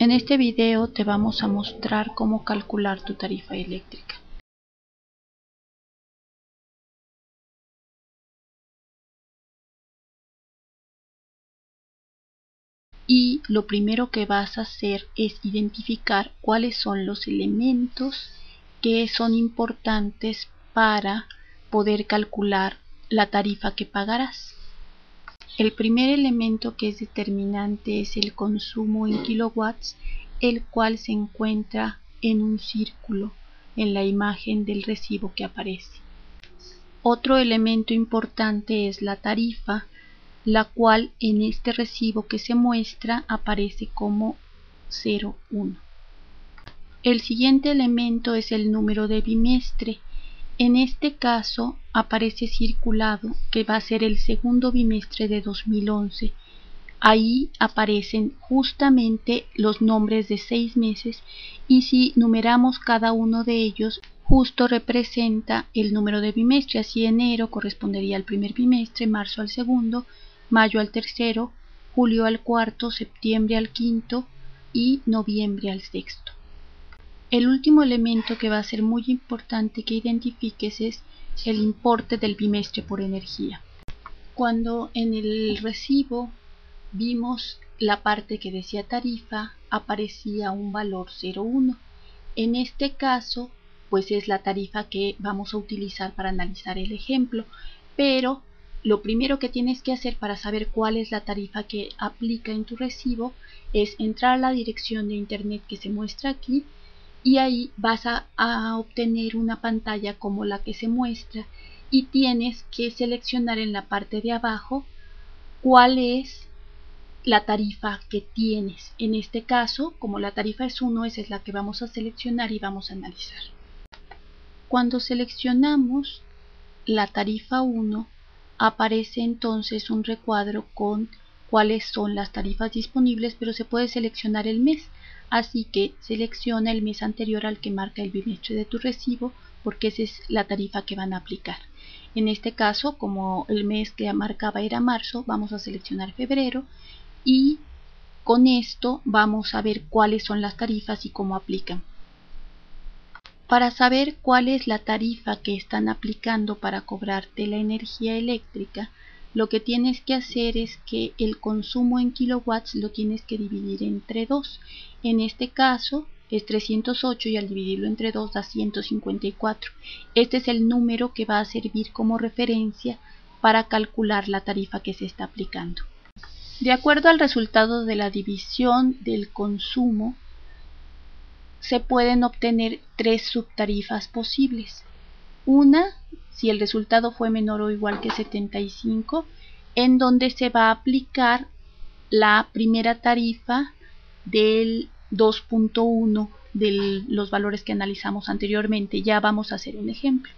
En este video te vamos a mostrar cómo calcular tu tarifa eléctrica. Y lo primero que vas a hacer es identificar cuáles son los elementos que son importantes para poder calcular la tarifa que pagarás. El primer elemento que es determinante es el consumo en kilowatts, el cual se encuentra en un círculo en la imagen del recibo que aparece. Otro elemento importante es la tarifa, la cual en este recibo que se muestra aparece como 01. El siguiente elemento es el número de bimestre. En este caso aparece circulado que va a ser el segundo bimestre de 2011. Ahí aparecen justamente los nombres de 6 meses y si numeramos cada uno de ellos, justo representa el número de bimestre. Así enero correspondería al primer bimestre, marzo al segundo, mayo al tercero, julio al cuarto, septiembre al quinto y noviembre al sexto. El último elemento que va a ser muy importante que identifiques es el importe del bimestre por energía. Cuando en el recibo vimos la parte que decía tarifa, aparecía un valor 01. En este caso, pues es la tarifa que vamos a utilizar para analizar el ejemplo, pero lo primero que tienes que hacer para saber cuál es la tarifa que aplica en tu recibo es entrar a la dirección de internet que se muestra aquí y ahí vas a obtener una pantalla como la que se muestra y tienes que seleccionar en la parte de abajo cuál es la tarifa que tienes. En este caso, como la tarifa es 1, esa es la que vamos a seleccionar y vamos a analizar. Cuando seleccionamos la tarifa 1, aparece entonces un recuadro con cuáles son las tarifas disponibles, pero se puede seleccionar el mes. Así que selecciona el mes anterior al que marca el bimestre de tu recibo, porque esa es la tarifa que van a aplicar. En este caso, como el mes que marcaba era marzo, vamos a seleccionar febrero y con esto vamos a ver cuáles son las tarifas y cómo aplican. Para saber cuál es la tarifa que están aplicando para cobrarte la energía eléctrica, lo que tienes que hacer es que el consumo en kilowatts lo tienes que dividir entre 2. En este caso es 308 y al dividirlo entre 2 da 154. Este es el número que va a servir como referencia para calcular la tarifa que se está aplicando. De acuerdo al resultado de la división del consumo, se pueden obtener 3 subtarifas posibles. Una, si el resultado fue menor o igual que 75, en donde se va a aplicar la primera tarifa del 2.1 de los valores que analizamos anteriormente. Ya vamos a hacer un ejemplo.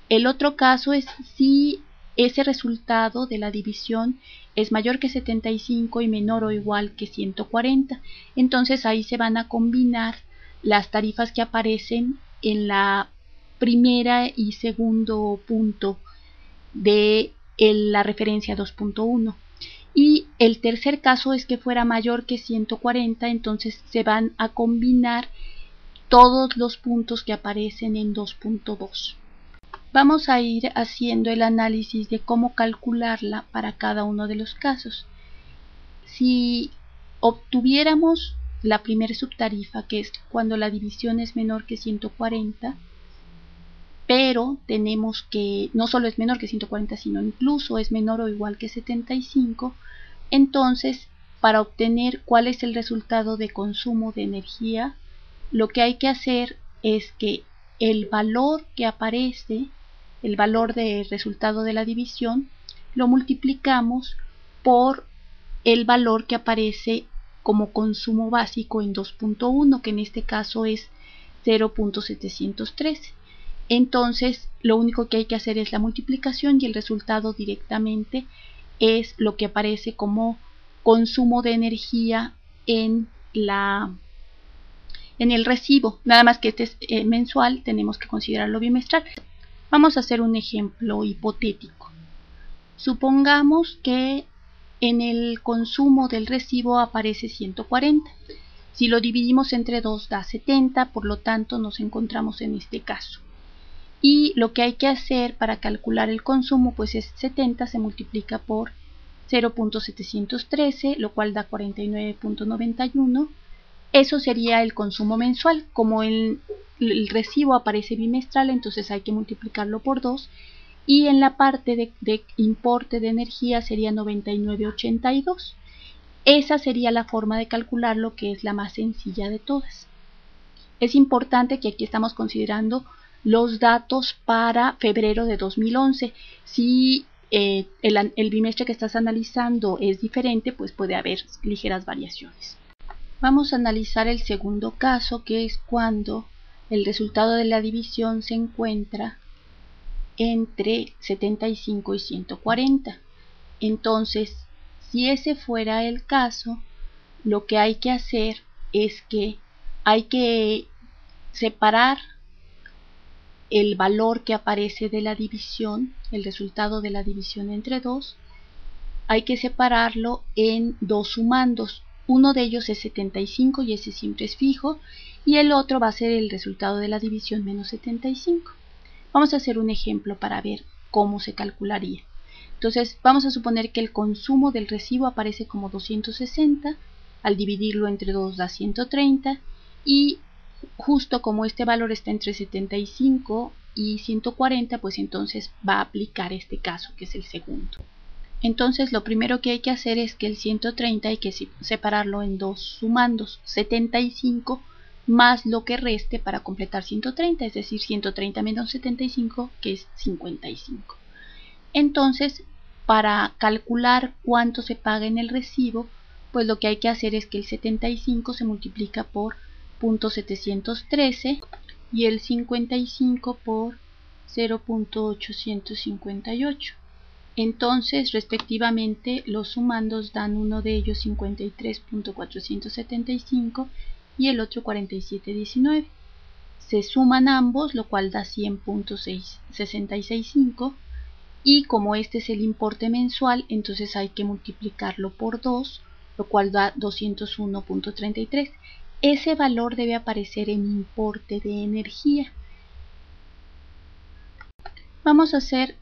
El otro caso es si ese resultado de la división es mayor que 75 y menor o igual que 140. Entonces ahí se van a combinar las tarifas que aparecen en la primera y segundo punto de la referencia 2.1. Y el tercer caso es que fuera mayor que 140, entonces se van a combinar todos los puntos que aparecen en 2.2. Vamos a ir haciendo el análisis de cómo calcularla para cada uno de los casos. Si obtuviéramos la primera subtarifa, que es cuando la división es menor que 140, pero tenemos que no solo es menor que 140, sino incluso es menor o igual que 75, entonces para obtener cuál es el resultado de consumo de energía, lo que hay que hacer es que el valor que aparece, el valor de resultado de la división, lo multiplicamos por el valor que aparece como consumo básico en 2.1, que en este caso es 0.713. Entonces lo único que hay que hacer es la multiplicación y el resultado directamente es lo que aparece como consumo de energía en el recibo. Nada más que este es mensual, tenemos que considerarlo bimestral. Vamos a hacer un ejemplo hipotético. Supongamos que en el consumo del recibo aparece 140. Si lo dividimos entre 2 da 70, por lo tanto nos encontramos en este caso. Y lo que hay que hacer para calcular el consumo, pues es 70 se multiplica por 0.713, lo cual da 49.91. Eso sería el consumo mensual. Como el recibo aparece bimestral, entonces hay que multiplicarlo por 2. Y en la parte de importe de energía sería 99.82. Esa sería la forma de calcularlo, que es la más sencilla de todas. Es importante que aquí estamos considerando los datos para febrero de 2011. Si el bimestre que estás analizando es diferente, pues puede haber ligeras variaciones. Vamos a analizar el segundo caso, que es cuando el resultado de la división se encuentra entre 75 y 140. Entonces, si ese fuera el caso, lo que hay que hacer es que hay que separar el valor que aparece de la división, el resultado de la división entre 2, hay que separarlo en dos sumandos. Uno de ellos es 75 y ese siempre es fijo, y el otro va a ser el resultado de la división menos 75. Vamos a hacer un ejemplo para ver cómo se calcularía. Entonces vamos a suponer que el consumo del recibo aparece como 260, al dividirlo entre 2 da 130, y justo como este valor está entre 75 y 140, pues entonces va a aplicar este caso, que es el segundo. Entonces lo primero que hay que hacer es que el 130 hay que separarlo en dos sumandos, 75 más lo que reste para completar 130, es decir, 130 menos 75, que es 55. Entonces, para calcular cuánto se paga en el recibo, pues lo que hay que hacer es que el 75 se multiplica por 0.713 y el 55 por 0.858. Entonces, respectivamente, los sumandos dan uno de ellos 53.475 y el otro 47.19. Se suman ambos, lo cual da 100.665, y como este es el importe mensual, entonces hay que multiplicarlo por 2, lo cual da 201.33. Ese valor debe aparecer en importe de energía. Vamos a hacer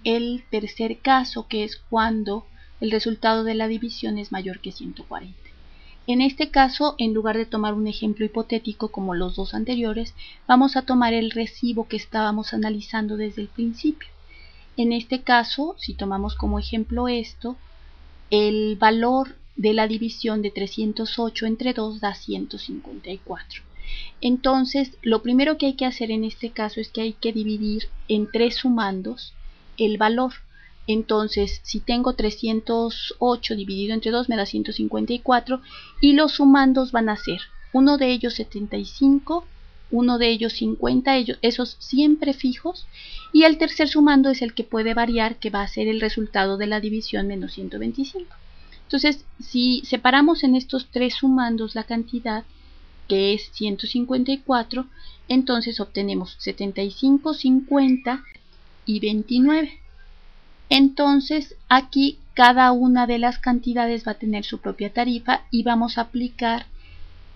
el tercer caso, que es cuando el resultado de la división es mayor que 140. En este caso, en lugar de tomar un ejemplo hipotético como los dos anteriores, vamos a tomar el recibo que estábamos analizando desde el principio. En este caso, si tomamos como ejemplo esto, el valor de la división de 308 entre 2 da 154. Entonces, lo primero que hay que hacer en este caso es que hay que dividir en tres sumandos el valor. Entonces, si tengo 308 dividido entre 2 me da 154, y los sumandos van a ser uno de ellos 75, uno de ellos 50, esos siempre fijos, y el tercer sumando es el que puede variar, que va a ser el resultado de la división menos 125. Entonces, si separamos en estos tres sumandos la cantidad, que es 154, entonces obtenemos 75, 50 y 29. Entonces aquí cada una de las cantidades va a tener su propia tarifa y vamos a aplicar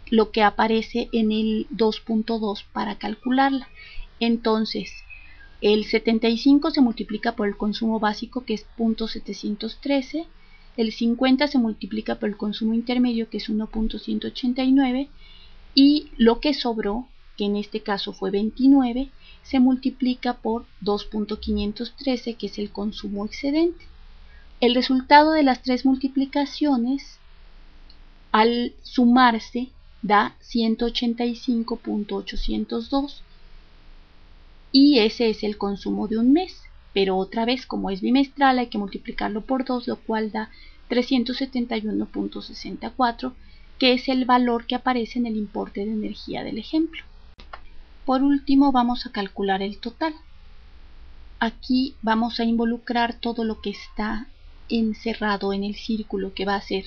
lo que aparece en el 2.2 para calcularla. Entonces el 75 se multiplica por el consumo básico, que es 0.713, el 50 se multiplica por el consumo intermedio, que es 1.189, y lo que sobró, que en este caso fue 29, se multiplica por 2.513, que es el consumo excedente. El resultado de las tres multiplicaciones, al sumarse, da 185.802, y ese es el consumo de un mes. Pero otra vez, como es bimestral, hay que multiplicarlo por 2, lo cual da 371.64, que es el valor que aparece en el importe de energía del ejemplo. Por último, vamos a calcular el total. Aquí vamos a involucrar todo lo que está encerrado en el círculo, que va a ser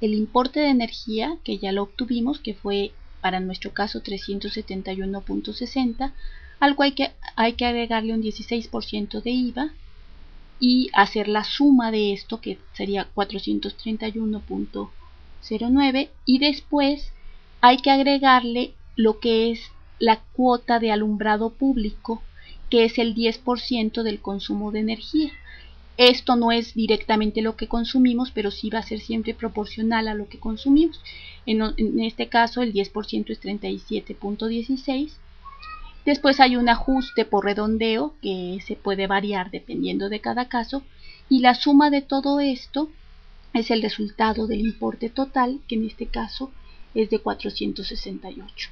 el importe de energía, que ya lo obtuvimos, que fue para nuestro caso 371.60, al cual hay que agregarle un 16% de IVA y hacer la suma de esto, que sería 431.09, y después hay que agregarle lo que es la cuota de alumbrado público, que es el 10% del consumo de energía. Esto no es directamente lo que consumimos, pero sí va a ser siempre proporcional a lo que consumimos. En este caso el 10% es 37.16. Después hay un ajuste por redondeo que se puede variar dependiendo de cada caso, y la suma de todo esto es el resultado del importe total, que en este caso es de 468.